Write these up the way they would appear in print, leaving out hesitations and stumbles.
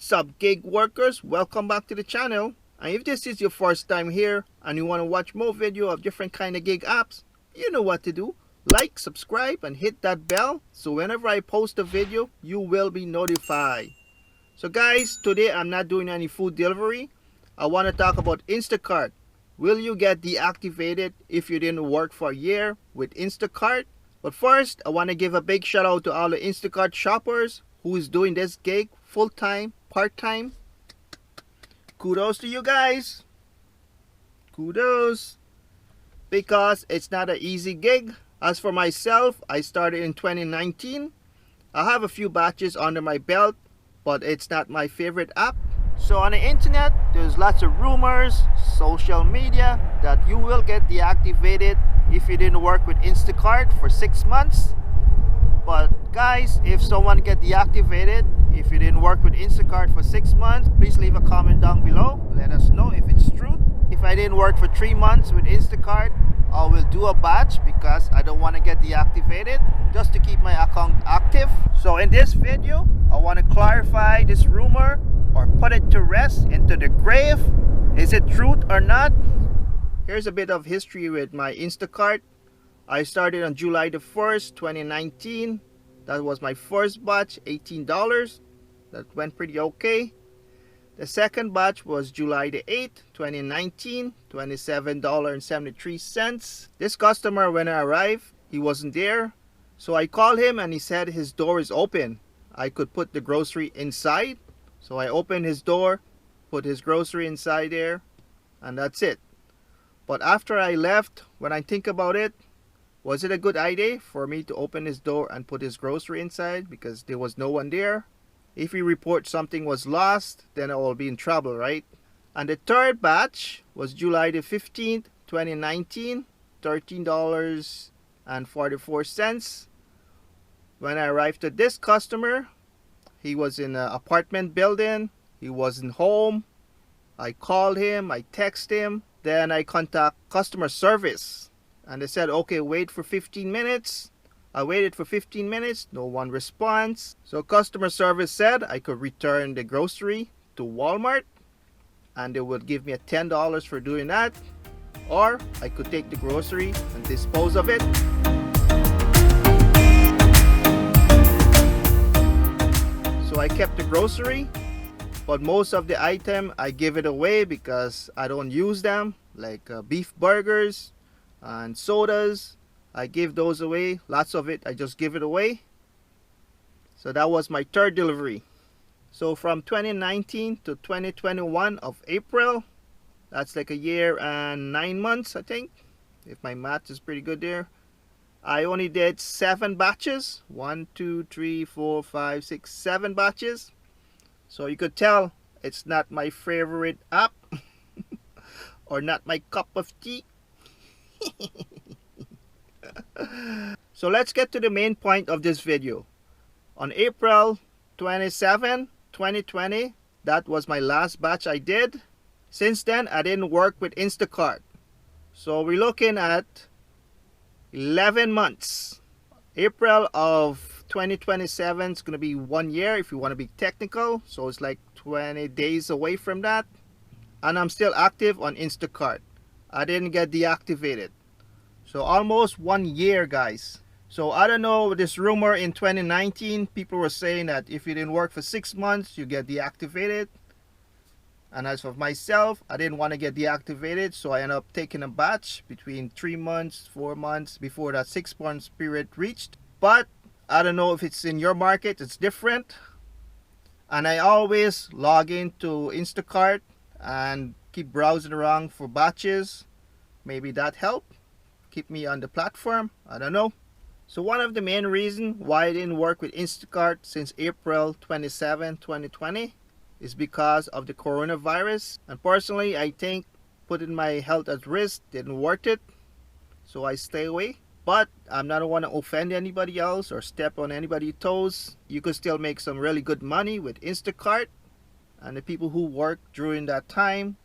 What's up, gig workers? Welcome back to the channel. And if this is your first time here and you want to watch more video of different kind of gig apps, you know what to do. Like, subscribe, and hit that bell so whenever I post a video, you will be notified. So guys, today I'm not doing any food delivery. I want to talk about Instacart. Will you get deactivated if you didn't work for a year with Instacart? But first, I want to give a big shout out to all the Instacart shoppers who is doing this gig full-time, part-time. Kudos to you guys. Kudos. Because it's not an easy gig. As for myself, I started in 2019. I have a few batches under my belt, but it's not my favorite app. So on the internet, there's lots of rumors, social media, that you will get deactivated if you didn't work with Instacart for 6 months. But guys, if someone get deactivated, if you didn't work with Instacart for 6 months, please leave a comment down below. Let us know if it's true. If I didn't work for 3 months with Instacart, I will do a batch because I don't want to get deactivated, just to keep my account active. So in this video, I want to clarify this rumor or put it to rest into the grave. Is it truth or not? Here's a bit of history with my Instacart. I started on July the 1st, 2019. That was my first batch, $18. That went pretty okay. The second batch was July the 8th, 2019, $27.73. This customer, when I arrived, he wasn't there. So I called him and he said his door is open. I could put the grocery inside. So I opened his door, put his grocery inside there, and that's it. But after I left, when I think about it, was it a good idea for me to open his door and put his grocery inside because there was no one there? If we report something was lost, then I will be in trouble, right? And the third batch was July the 15th, 2019, $13.44. When I arrived at this customer, he was in an apartment building. He wasn't home. I called him, I texted him, then I contact customer service. And they said, okay, wait for 15 minutes. I waited for 15 minutes, no one responds. So customer service said I could return the grocery to Walmart and they would give me a $10 for doing that. Or I could take the grocery and dispose of it. So I kept the grocery, but most of the item I give it away because I don't use them, like beef burgers and sodas. I give those away. Lots of it I just give it away. So that was my third delivery. So from 2019 to 2021 of April, that's like a year and 9 months, I think, if my math is pretty good there. I only did 7 batches. 1, 2, 3, 4, 5, 6, 7 batches. So you could tell it's not my favorite app or not my cup of tea. So let's get to the main point of this video. On April 27, 2020, that was my last batch I did. Since then, I didn't work with Instacart. So we're looking at 11 months. April of 2027 is going to be 1 year if you want to be technical. So it's like 20 days away from that. And I'm still active on Instacart. I didn't get deactivated. So almost 1 year, guys. So I don't know, this rumor in 2019, people were saying that if you didn't work for 6 months, you get deactivated. And as for myself, I didn't want to get deactivated, so I ended up taking a batch between 3 months, 4 months before that 6 months period reached. But I don't know if it's in your market, it's different. And I always log into Instacart and keep browsing around for batches. Maybe that helped keep me on the platform. I don't know. So one of the main reasons why I didn't work with Instacart since April 27, 2020 is because of the coronavirus. And personally, I think putting my health at risk didn't worth it. So I stay away. But I'm not want to offend anybody else or step on anybody's toes. You could still make some really good money with Instacart. And the people who worked during that time,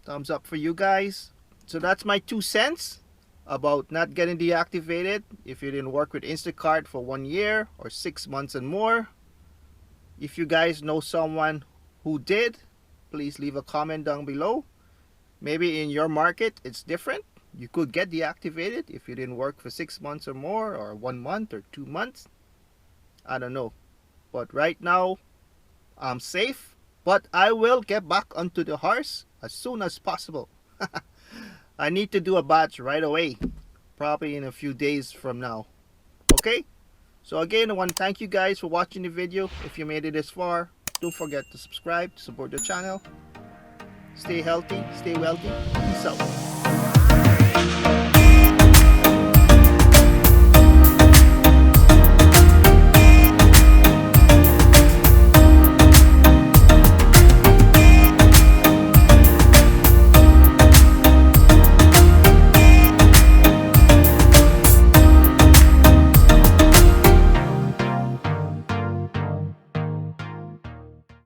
thumbs up for you guys. So that's my 2 cents about not getting deactivated if you didn't work with Instacart for 1 year or 6 months and more. If you guys know someone who did, please leave a comment down below. Maybe in your market it's different. You could get deactivated if you didn't work for 6 months or more, or 1 month or 2 months. I don't know. But right now, I'm safe. But I will get back onto the horse as soon as possible. I need to do a batch right away. Probably in a few days from now. Okay? So again, I want to thank you guys for watching the video. If you made it this far, don't forget to subscribe to support the channel. Stay healthy, stay wealthy. Peace out.